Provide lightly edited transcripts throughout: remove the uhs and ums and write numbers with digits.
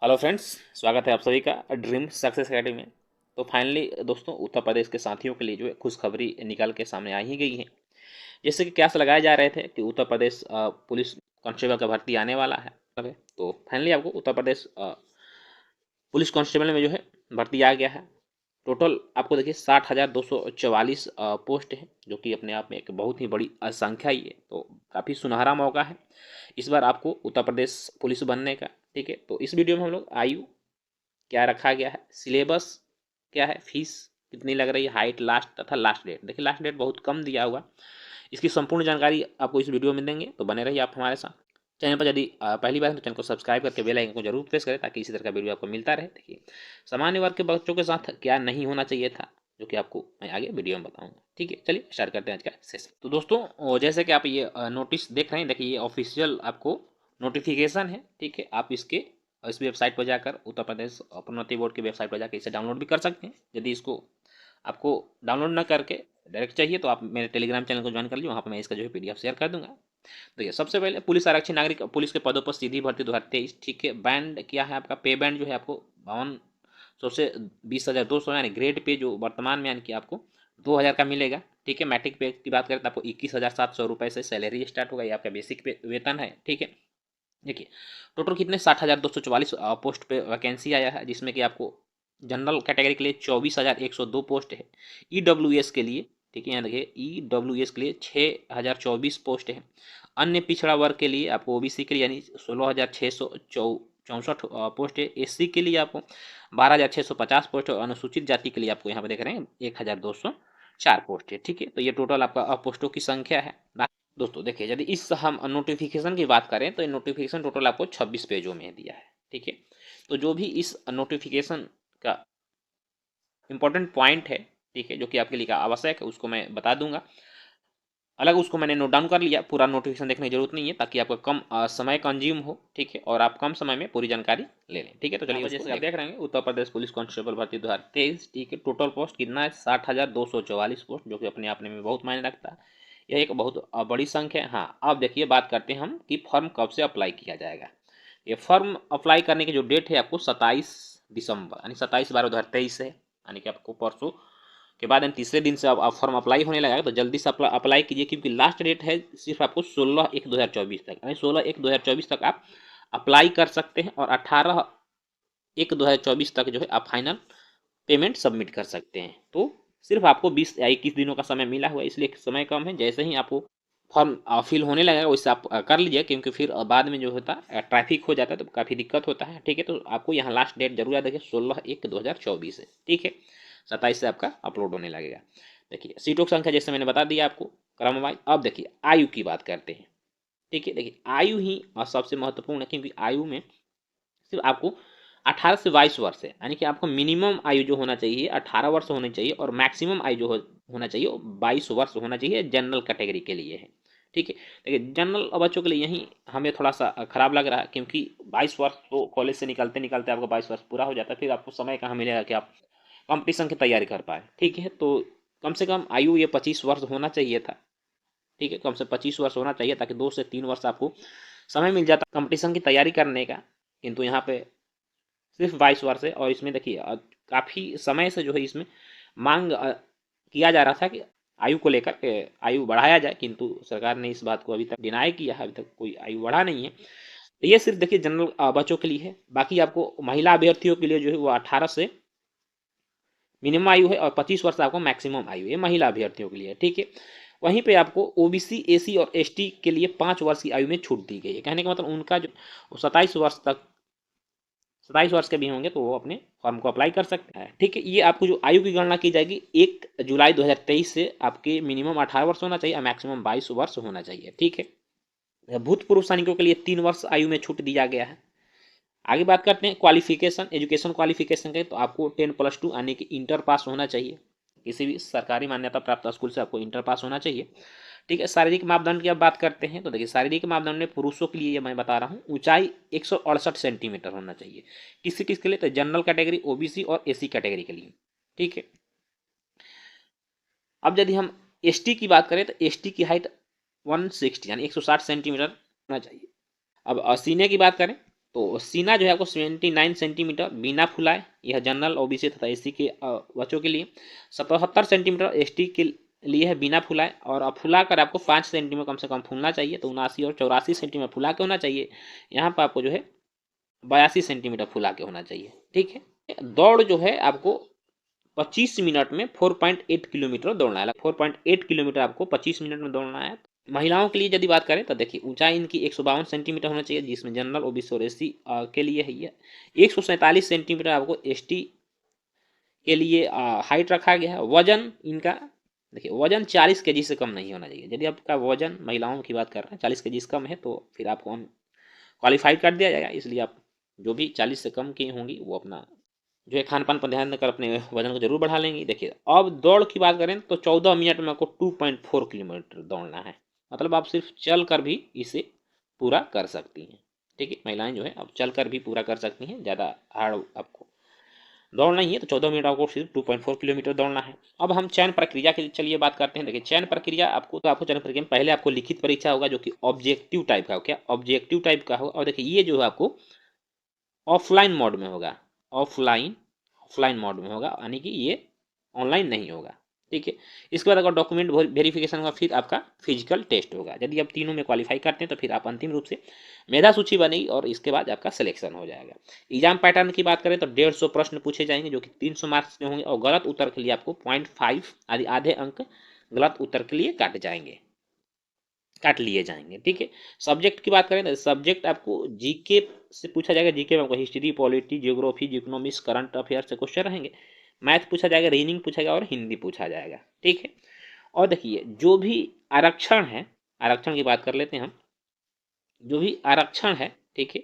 Hello friends, स्वागत है आप सभी का ड्रीम सक्सेस एकेडमी में। तो फाइनली दोस्तों, उत्तर प्रदेश के साथियों के लिए जो है खुशखबरी निकल के सामने आ ही गई है। जैसे कि क्यास लगाए जा रहे थे कि उत्तर प्रदेश पुलिस कांस्टेबल का भर्ती आने वाला है। तो फाइनली आपको उत्तर प्रदेश पुलिस कांस्टेबल में जो है भर्ती आ गया है। टोटल आपको देखिए 60,244 पोस्ट है, जो कि अपने आप में एक बहुत ही बड़ी संख्या ही है। तो काफ़ी सुनहरा मौका है इस बार आपको उत्तर प्रदेश पुलिस बनने का। ठीक है, तो इस वीडियो में हम लोग आयु क्या रखा गया है, सिलेबस क्या है, फीस कितनी लग रही है, हाइट, लास्ट तथा लास्ट डेट। देखिए लास्ट डेट बहुत कम दिया हुआ, इसकी संपूर्ण जानकारी आपको इस वीडियो में देंगे। तो बने रहिए आप हमारे साथ। चैनल पर यदि पहली बार है तो चैनल को सब्सक्राइब करके बेल आइकन को जरूर प्रेस करें, ताकि इसी तरह का वीडियो आपको मिलता रहे। देखिए सामान्य वर्ग के बच्चों के साथ क्या नहीं होना चाहिए था, जो कि आपको मैं आगे वीडियो में बताऊंगा। ठीक है, चलिए स्टार्ट करते हैं आज का सेशन। तो दोस्तों, जैसे कि आप ये नोटिस देख रहे हैं, देखिए ये ऑफिशियल आपको नोटिफिकेशन है। ठीक है, आप इस वेबसाइट पर जाकर उत्तर प्रदेश प्रोन्नति बोर्ड की वेबसाइट पर जाकर इसे डाउनलोड भी कर सकते हैं। यदि इसको आपको डाउनलोड ना करके डायरेक्ट चाहिए तो आप मेरे टेलीग्राम चैनल को ज्वाइन कर लीजिए, वहाँ पर मैं इसका जो है पीडीएफ शेयर कर दूंगा। देखिए सबसे पहले पुलिस आरक्षी नागरिक पुलिस के पदों पर सीधी भर्ती 2023। ठीक है, बैंड क्या है आपका, पे बैंड जो है आपको 5200 से 20,200, यानी ग्रेड पे जो वर्तमान में यानी कि आपको 2,000 का मिलेगा। ठीक है, मैट्रिक पे की बात करें तो आपको 21,700 रुपये से सैलरी स्टार्ट होगा, ये आपका बेसिक पे वेतन है। ठीक है, देखिए टोटल कितने 60,244 पोस्ट पे वैकेंसी आया है, जिसमें कि आपको जनरल कैटेगरी के लिए 24,102 पोस्ट है। ईडब्ल्यूएस के लिए, ठीक है, यहाँ देखिए ईडब्ल्यूएस के लिए 6,024 पोस्ट है। अन्य पिछड़ा वर्ग के लिए आपको ओबीसी के लिए यानी 16,664 पोस्ट है। एससी के लिए आपको 12,650 पोस्ट है। अनुसूचित जाति के लिए आपको यहाँ पे देख रहे हैं 1,204 पोस्ट है। ठीक है, तो ये टोटल आपका पोस्टों की संख्या है। दोस्तों देखिए, यदि इस हम नोटिफिकेशन की बात करें तो ये नोटिफिकेशन टोटल आपको 26 पेजों में दिया है। ठीक है, तो जो भी इस नोटिफिकेशन का इंपॉर्टेंट पॉइंट है, ठीक है, जो कि आपके लिए आवश्यक है, उसको मैं बता दूंगा। अलग उसको मैंने नोट डाउन कर लिया, पूरा नोटिफिकेशन देखने की जरूरत नहीं है, ताकि आपका कम समय कंज्यूम हो। ठीक है, और आप कम समय में पूरी जानकारी ले लें। ठीक है, तो चलिए जैसे आप देख रहे हैं उत्तर प्रदेश पुलिस कांस्टेबल भर्ती 2023। ठीक है, टोटल पोस्ट कितना है, 60,244 पोस्ट, जो कि अपने आप में बहुत मायने रखता है। यह एक बहुत बड़ी संख्या है। हाँ, अब देखिए बात करते हैं हम कि फॉर्म कब से अप्लाई किया जाएगा। ये फॉर्म अप्लाई करने की जो डेट है आपको 27 दिसंबर, यानी 27/12/2023 है, यानी कि आपको परसों के बाद तीसरे दिन से आप फॉर्म अप्लाई होने लगेगा। तो जल्दी से अप्लाई कीजिए, क्योंकि लास्ट डेट है सिर्फ आपको 16/1/2024 तक, यानी 16/1/2024 तक आप अप्लाई कर सकते हैं, और 18/1/2024 तक जो है आप फाइनल पेमेंट सबमिट कर सकते हैं। तो सिर्फ आपको 20 या 21 दिनों का समय मिला हुआ है, इसलिए समय कम है। जैसे ही आपको फॉर्म फिल होने लगेगा वैसे आप कर लीजिए, क्योंकि फिर बाद में जो होता है ट्रैफिक हो जाता है तो काफ़ी दिक्कत होता है। ठीक है, तो आपको यहाँ लास्ट डेट जरूर याद रखिए 16/1/2024 है। ठीक है, 27 से आपका अपलोड होने लगेगा। देखिए सीटों की संख्या जैसे मैंने बता दिया आपको क्रम वाइज। अब देखिए आयु की बात करते हैं। ठीक है, देखिए आयु ही सबसे महत्वपूर्ण है, क्योंकि आयु में सिर्फ आपको 18 से 22 वर्ष है, यानी कि आपको मिनिमम आयु जो होना चाहिए 18 वर्ष होनी चाहिए, और मैक्सिमम आयु जो होना चाहिए वो 22 वर्ष होना चाहिए। जनरल कैटेगरी के लिए है। ठीक है, देखिए जनरल बच्चों के लिए यही हमें थोड़ा सा खराब लग रहा है, क्योंकि 22 वर्ष तो कॉलेज से निकलते निकलते आपको 22 वर्ष पूरा हो जाता है, फिर आपको समय कहाँ मिलेगा कि आप कंपटीशन की तैयारी कर पाए। ठीक है, तो कम से कम आयु ये 25 वर्ष होना चाहिए था। ठीक है, कम से 25 वर्ष होना चाहिए, ताकि 2 से 3 वर्ष आपको समय मिल जाता कंपटीशन की तैयारी करने का। किंतु यहाँ पे सिर्फ 22 वर्ष है, और इसमें देखिए काफ़ी समय से जो है इसमें मांग किया जा रहा था कि आयु को लेकर आयु बढ़ाया जाए, किंतु सरकार ने इस बात को अभी तक डिनाई किया है, अभी तक कोई आयु बढ़ा नहीं है। तो ये सिर्फ देखिए जनरल बच्चों के लिए है। बाकी आपको महिला अभ्यर्थियों के लिए जो है वो 18 से मिनिमम आयु है, और 25 वर्ष आपको मैक्सिमम आयु है महिला अभ्यर्थियों के लिए। ठीक है, वहीं पे आपको ओबीसी, एसी और एसटी के लिए 5 वर्ष की आयु में छूट दी गई है। कहने का मतलब उनका जो 27 वर्ष के भी होंगे तो वो अपने फॉर्म को अप्लाई कर सकते हैं। ठीक है, ये आपको जो आयु की गणना की जाएगी 1 जुलाई 2023 से आपके मिनिमम 18 वर्ष होना चाहिए और मैक्सिमम 22 वर्ष होना चाहिए। ठीक है, भूतपूर्व सैनिकों के लिए 3 वर्ष आयु में छूट दिया गया है। आगे बात करते हैं क्वालिफिकेशन, एजुकेशन क्वालिफिकेशन के, तो आपको 10+2 यानी कि इंटर पास होना चाहिए। किसी भी सरकारी मान्यता प्राप्त स्कूल से आपको इंटर पास होना चाहिए। ठीक है, शारीरिक मापदंड की अब बात करते हैं, तो देखिए शारीरिक मापदंड में पुरुषों के लिए ये मैं बता रहा हूँ, ऊंचाई 168 सेंटीमीटर होना चाहिए। किसके लिए, तो जनरल कैटेगरी, ओबीसी और एसी कैटेगरी के लिए। ठीक है, अब यदि हम एसटी की बात करें तो एसटी की हाइट 160 यानी 160 सेंटीमीटर होना चाहिए। अब सीने की बात करें तो सीना जो है आपको 79 सेंटीमीटर बिना फुलाए, यह जनरल ओबीसी तथा एससी के बच्चों के लिए। 77 सेंटीमीटर एसटी के लिए है बिना फुलाए, और अब फुला कर आपको 5 सेंटीमीटर कम से कम फूलना चाहिए। तो 79 और 84 सेंटीमीटर फुला के होना चाहिए। यहाँ पर आपको जो है 82 सेंटीमीटर फुला के होना चाहिए। ठीक है। दौड़ जो है आपको 25 मिनट में 4.8 किलोमीटर दौड़ना है। 4.8 किलोमीटर आपको 25 मिनट में दौड़ना है। महिलाओं के लिए यदि बात करें तो देखिए ऊंचाई इनकी 152 सेंटीमीटर होना चाहिए, जिसमें जनरल ओबीसी और एससी के लिए है ये। 147 सेंटीमीटर आपको एसटी के लिए हाइट रखा गया है। वजन इनका देखिए, वजन 40 केजी से कम नहीं होना चाहिए। यदि आपका वजन, महिलाओं की बात कर रहे हैं, 40 केजी से कम है तो फिर आपको हम क्वालिफाइड कर दिया जाएगा। इसलिए आप जो भी 40 से कम की होंगी वो अपना जो है खान पान पर ध्यान देकर अपने वजन को जरूर बढ़ा लेंगे। देखिए अब दौड़ की बात करें तो 14 मिनट में आपको 2.4 किलोमीटर दौड़ना है। मतलब आप सिर्फ चल कर भी इसे पूरा कर सकती हैं। ठीक है, महिलाएं जो है अब चल कर भी पूरा कर सकती हैं, ज़्यादा हार्ड आपको दौड़ना ही है। तो 14 मिनट आपको सिर्फ 2.4 किलोमीटर दौड़ना है। अब हम चयन प्रक्रिया की चलिए बात करते हैं। देखिए चयन प्रक्रिया आपको चयन प्रक्रिया में पहले आपको लिखित परीक्षा होगा, जो कि ऑब्जेक्टिव टाइप का हो। क्या ऑब्जेक्टिव टाइप का होगा। और देखिए ये जो है आपको ऑफलाइन मोड में होगा। ऑफलाइन ऑफलाइन मोड में होगा, यानी कि ये ऑनलाइन नहीं होगा। ठीक है। इसके बाद अगर डॉक्यूमेंट वेरिफिकेशन होगा, फिर आपका फिजिकल टेस्ट होगा। यदि आप तीनों में क्वालिफाई करते हैं तो फिर आप अंतिम रूप से मेधा सूची बनेगी और इसके बाद आपका सिलेक्शन हो जाएगा। एग्जाम पैटर्न की बात करें तो 150 प्रश्न पूछे जाएंगे, जो कि 300 मार्क्स के होंगे, और गलत उत्तर के लिए आपको 0.5 आधे अंक गलत उत्तर के लिए काट लिए जाएंगे। ठीक है। सब्जेक्ट की बात करें तो सब्जेक्ट आपको जीके से पूछा जाएगा। जीके में आपको history, polity, geography, economics, current affair से क्वेश्चन रहेंगे। मैथ पूछा जाएगा, रीजनिंग पूछा जाएगा और हिंदी पूछा जाएगा। ठीक है। और देखिए जो भी आरक्षण है, आरक्षण की बात कर लेते हैं हम। जो भी आरक्षण है, ठीक है,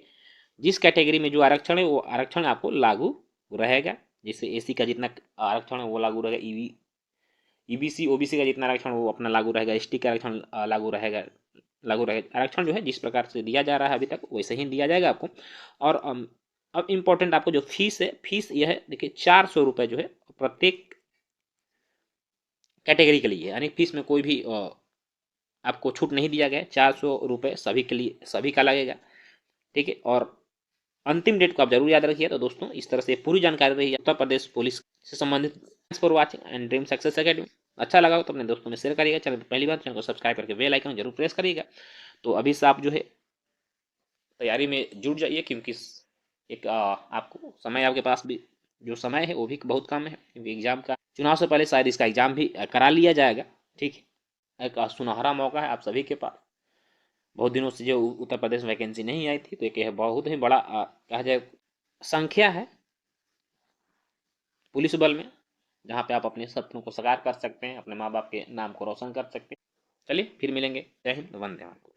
जिस कैटेगरी में जो आरक्षण है वो आरक्षण आपको लागू रहेगा। जैसे एसी का जितना आरक्षण है वो लागू रहेगा, ईबीसी ओबीसी का जितना आरक्षण वो अपना लागू रहेगा, एसटी का आरक्षण लागू रहेगा। आरक्षण जो है जिस प्रकार से दिया जा रहा है अभी तक वैसे ही दिया जाएगा आपको। और अब इम्पोर्टेंट आपको जो फीस है, फीस यह है देखिए 400 रुपये जो है प्रत्येक कैटेगरी के लिए, यानी फीस में कोई भी आपको छूट नहीं दिया गया है। 400 रुपये सभी के लिए, सभी का लगेगा। ठीक है। और अंतिम डेट को आप जरूर याद रखिए। तो दोस्तों इस तरह से पूरी जानकारी रही उत्तर प्रदेश पुलिस से संबंधित। Thanks for watching and dream success academy. अच्छा लगा हो तो अपने दोस्तों में शेयर करिएगा। चैनल पर पहली बार चैनल को सब्सक्राइब करके बेल आइकन जरूर प्रेस करिएगा। तो अभी से आप जो है तैयारी में जुट जाइए, क्योंकि एक आपको समय, आपके पास भी जो समय है वो भी बहुत कम है, क्योंकि एग्जाम का चुनाव से पहले शायद इसका एग्जाम भी करा लिया जाएगा। ठीक है। एक सुनहरा मौका है आप सभी के पास। बहुत दिनों से जो उत्तर प्रदेश में वैकेंसी नहीं आई थी, तो एक यह बहुत ही बड़ा कहा जाए संख्या है पुलिस बल में, जहाँ पे आप अपने सपनों को साकार कर सकते हैं, अपने माँ बाप के नाम को रोशन कर सकते हैं। चलिए फिर मिलेंगे। जय हिंद, वंदे मातरम।